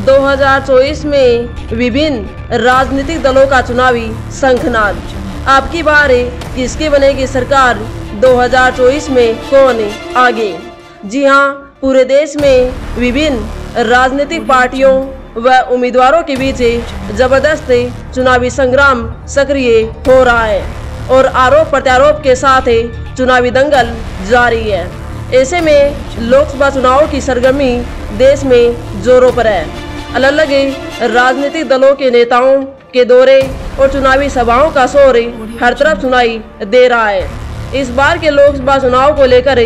2024 में विभिन्न राजनीतिक दलों का चुनावी शंखनाद। अब की बार किसकी बनेगी सरकार, 2024 में कौन आगे। जी हां, पूरे देश में विभिन्न राजनीतिक पार्टियों व उम्मीदवारों के बीच जबरदस्त चुनावी संग्राम सक्रिय हो रहा है और आरोप प्रत्यारोप के साथ चुनावी दंगल जारी है। ऐसे में लोकसभा चुनाव की सरगर्मी देश में जोरों पर है। अलग अलग राजनीतिक दलों के नेताओं के दौरे और चुनावी सभाओं का शोर हर तरफ सुनाई दे रहा है। इस बार के लोकसभा चुनाव को लेकर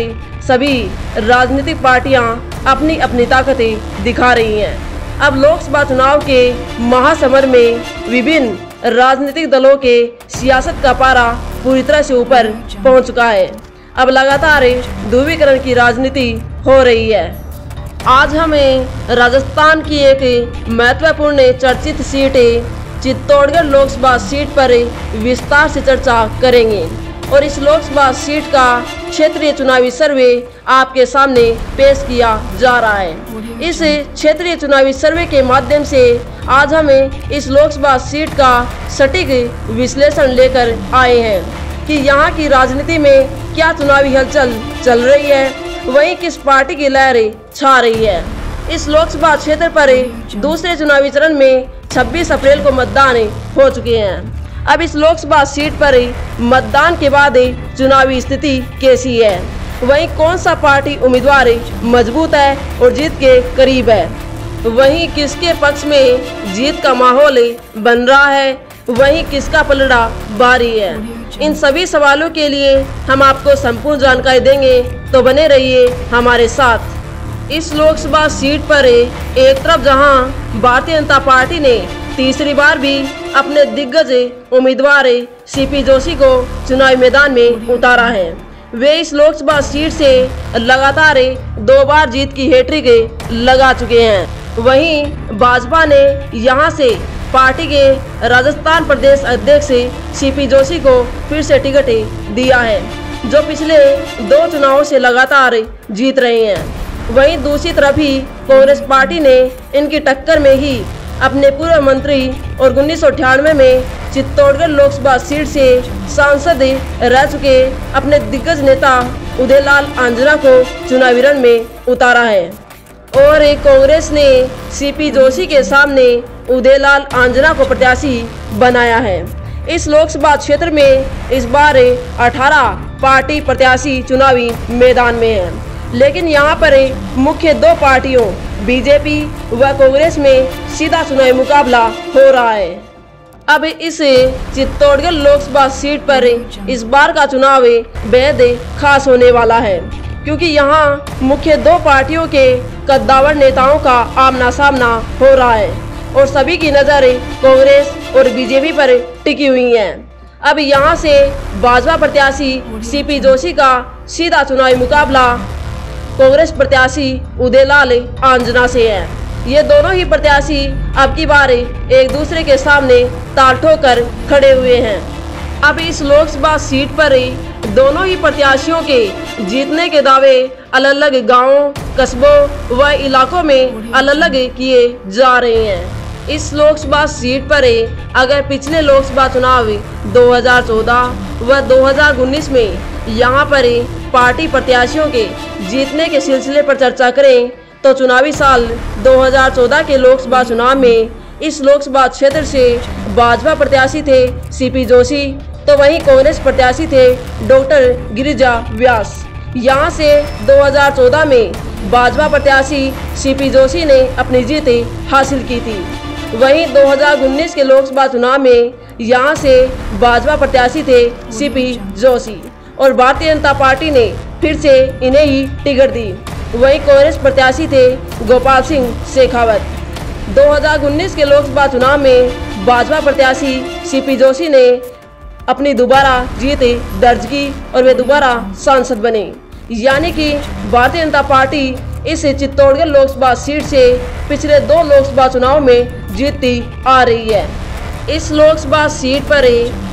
सभी राजनीतिक पार्टियां अपनी अपनी ताकतें दिखा रही हैं। अब लोकसभा चुनाव के महासमर में विभिन्न राजनीतिक दलों के सियासत का पारा पूरी तरह से ऊपर पहुंच चुका है। अब लगातार ध्रुवीकरण की राजनीति हो रही है। आज हमें राजस्थान की एक महत्वपूर्ण चर्चित सीट चित्तौड़गढ़ लोकसभा सीट पर विस्तार से चर्चा करेंगे और इस लोकसभा सीट का क्षेत्रीय चुनावी सर्वे आपके सामने पेश किया जा रहा है। इस क्षेत्रीय चुनावी सर्वे के माध्यम से आज हमें इस लोकसभा सीट का सटीक विश्लेषण लेकर आए हैं कि यहाँ की राजनीति में क्या चुनावी हलचल चल रही है, वहीं किस पार्टी की लहरें छा रही है। इस लोकसभा क्षेत्र पर दूसरे चुनावी चरण में 26 अप्रैल को मतदान हो चुके हैं। अब इस लोकसभा सीट पर मतदान के बाद चुनावी स्थिति कैसी है, वहीं कौन सा पार्टी उम्मीदवार मजबूत है और जीत के करीब है, वहीं किसके पक्ष में जीत का माहौल बन रहा है, वहीं किसका पलड़ा भारी है। इन सभी सवालों के लिए हम आपको संपूर्ण जानकारी देंगे, तो बने रहिए हमारे साथ। इस लोकसभा सीट पर एक तरफ जहां भारतीय जनता पार्टी ने तीसरी बार भी अपने दिग्गज उम्मीदवार सीपी जोशी को चुनावी मैदान में उतारा है, वे इस लोकसभा सीट से लगातार 2 बार जीत की हैट्रिक लगा चुके हैं। वहीं भाजपा ने यहां से पार्टी के राजस्थान प्रदेश अध्यक्ष सीपी जोशी को फिर से टिकट दिया है, जो पिछले 2 चुनावों से लगातार जीत रहे हैं। वहीं दूसरी तरफ ही कांग्रेस पार्टी ने इनकी टक्कर में ही अपने पूर्व मंत्री और 1998 में चित्तौड़गढ़ लोकसभा सीट से सांसद रह चुके अपने दिग्गज नेता उदयलाल आंजना को चुनावी रण में उतारा है और कांग्रेस ने सीपी जोशी के सामने उदयलाल आंजना को प्रत्याशी बनाया है। इस लोकसभा क्षेत्र में इस बार 18 पार्टी प्रत्याशी चुनावी मैदान में हैं, लेकिन यहां पर मुख्य 2 पार्टियों बीजेपी व कांग्रेस में सीधा चुनावी मुकाबला हो रहा है। अब इस चित्तौड़गढ़ लोकसभा सीट पर इस बार का चुनाव बेहद खास होने वाला है, क्योंकि यहां मुख्य 2 पार्टियों के कद्दावर नेताओं का आमना सामना हो रहा है और सभी की नजर कांग्रेस और बीजेपी पर टिकी हुई है। अब यहां से भाजपा प्रत्याशी सीपी जोशी का सीधा चुनावी मुकाबला कांग्रेस प्रत्याशी उदयलाल आंजना से है। ये दोनों ही प्रत्याशी अब की बार एक दूसरे के सामने ताल ठोकर खड़े हुए हैं। अब इस लोकसभा सीट पर दोनों ही प्रत्याशियों के जीतने के दावे अलग अलग गांवों, कस्बों व इलाकों में अलग अलग किए जा रहे हैं। इस लोकसभा सीट पर अगर पिछले लोकसभा चुनाव 2014 व 2019 में यहां पर पार्टी प्रत्याशियों के जीतने के सिलसिले पर चर्चा करें, तो चुनावी साल 2014 के लोकसभा चुनाव में इस लोकसभा क्षेत्र से भाजपा प्रत्याशी थे सीपी जोशी, तो वहीं कांग्रेस प्रत्याशी थे डॉक्टर गिरिजा व्यास। यहां से 2014 में भाजपा प्रत्याशी सीपी जोशी ने अपनी जीत हासिल की थी। वहीं 2019 के लोकसभा चुनाव में यहां से भाजपा प्रत्याशी थे सीपी जोशी और भारतीय जनता पार्टी ने फिर से इन्हें ही टिकट दी। वहीं कांग्रेस प्रत्याशी थे गोपाल सिंह शेखावत। 2019 के लोकसभा चुनाव में भाजपा प्रत्याशी सीपी जोशी ने अपनी दोबारा जीत दर्ज की और वे दोबारा सांसद बने, यानी कि भारतीय जनता पार्टी इस चित्तौड़गढ़ लोकसभा सीट से पिछले 2 लोकसभा चुनाव में जीतती आ रही है। इस लोकसभा सीट पर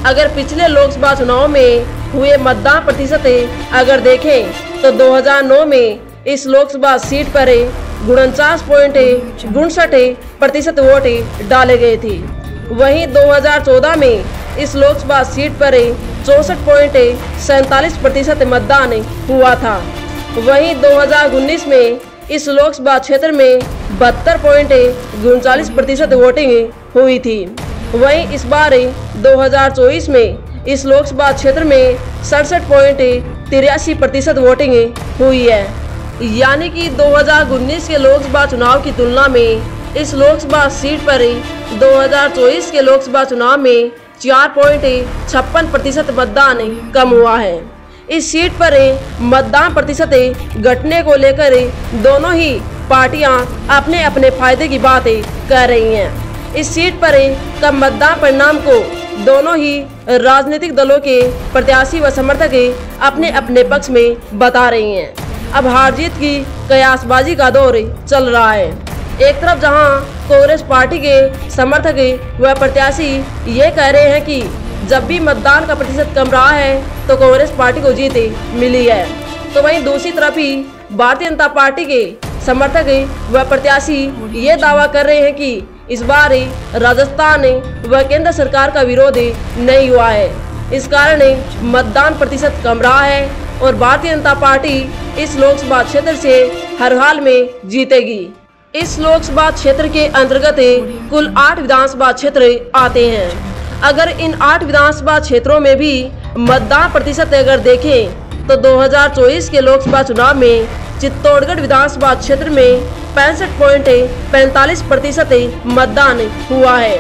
अगर पिछले लोकसभा चुनाव में हुए मतदान प्रतिशत अगर देखें तो 2009 में इस लोकसभा सीट पर 49.59% वोट डाले गए थे। वहीं 2014 में इस लोकसभा सीट पर 64.47% मतदान हुआ था। वहीं 2019 में इस लोकसभा क्षेत्र में 72.39% वोटिंग हुई थी। वहीं इस बार 2024 में इस लोकसभा क्षेत्र में 67.83% वोटिंग हुई है। यानी कि 2019 के लोकसभा चुनाव की तुलना में इस लोकसभा सीट पर 2024 के लोकसभा चुनाव में 4.56% मतदान कम हुआ है। इस सीट पर मतदान प्रतिशत घटने को लेकर दोनों ही पार्टियां अपने अपने फायदे की बात कर रही हैं। इस सीट पर कम मतदान परिणाम को दोनों ही राजनीतिक दलों के प्रत्याशी व समर्थक अपने अपने पक्ष में बता रही हैं। अब हार जीत की कयासबाजी का दौर चल रहा है। एक तरफ जहां कांग्रेस पार्टी के समर्थक व प्रत्याशी ये कह रहे हैं कि जब भी मतदान का प्रतिशत कम रहा है तो कांग्रेस पार्टी को जीत मिली है, तो वहीं दूसरी तरफ ही भारतीय जनता पार्टी के समर्थक व प्रत्याशी ये दावा कर रहे हैं कि इस बार राजस्थान व केंद्र सरकार का विरोध नहीं हुआ है, इस कारण मतदान प्रतिशत कम रहा है और भारतीय जनता पार्टी इस लोकसभा क्षेत्र से हर हाल में जीतेगी। इस लोकसभा क्षेत्र के अंतर्गत कुल 8 विधानसभा क्षेत्र आते हैं। अगर इन 8 विधानसभा क्षेत्रों में भी मतदान प्रतिशत अगर देखें तो 2024 के लोकसभा चुनाव में चित्तौड़गढ़ विधानसभा क्षेत्र में 65.45% मतदान हुआ है।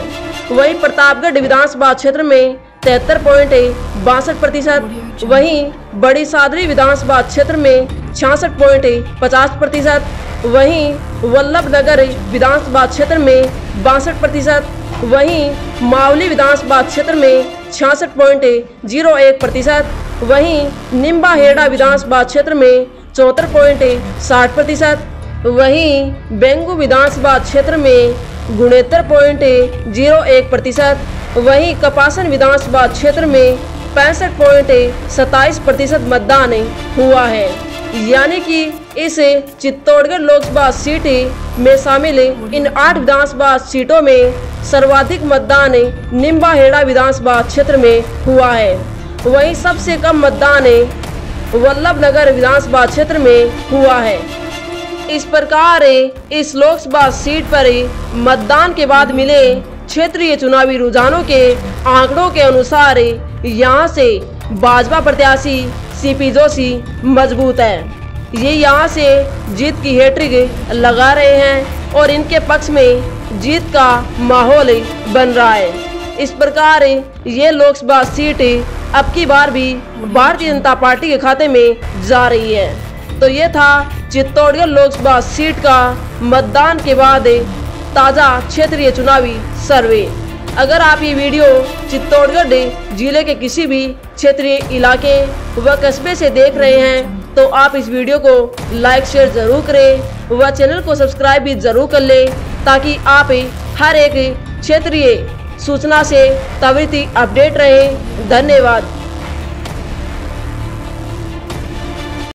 वहीं प्रतापगढ़ विधानसभा क्षेत्र में 73.62%, वहीं बड़ी सादरी विधानसभा क्षेत्र में 66.50%, वहीं वल्लभनगर विधानसभा क्षेत्र में 62%, वहीं मावली विधानसभा क्षेत्र में 66.01%, वहीं निम्बाहेड़ा विधानसभा क्षेत्र में 74.60%, वहीं बेंगू विधानसभा क्षेत्र में 69.01%, वहीं कपासन विधानसभा क्षेत्र में 65.27% मतदान हुआ है। यानी कि इस चित्तौड़गढ़ लोकसभा सीट में शामिल इन 8 विधानसभा सीटों में सर्वाधिक मतदान निम्बाहेड़ा विधानसभा क्षेत्र में हुआ है। वहीं सबसे कम मतदान वल्लभनगर विधानसभा क्षेत्र में हुआ है। इस प्रकार इस लोकसभा सीट पर मतदान के बाद मिले क्षेत्रीय चुनावी रुझानों के आंकड़ों के अनुसार यहां से भाजपा प्रत्याशी सीपी जोशी मजबूत है। ये यहां से जीत की हैट्रिक लगा रहे हैं और इनके पक्ष में जीत का माहौल बन रहा है। इस प्रकार ये लोकसभा सीट अब की बार भी भारतीय जनता पार्टी के खाते में जा रही है। तो ये था चित्तौड़गढ़ लोकसभा सीट का मतदान के बाद ताज़ा क्षेत्रीय चुनावी सर्वे। अगर आप ये वीडियो चित्तौड़गढ़ जिले के किसी भी क्षेत्रीय इलाके व कस्बे से देख रहे हैं तो आप इस वीडियो को लाइक शेयर जरूर करें व चैनल को सब्सक्राइब भी जरूर कर लें, ताकि आप हर एक क्षेत्रीय सूचना से त्वरित अपडेट रहें। धन्यवाद।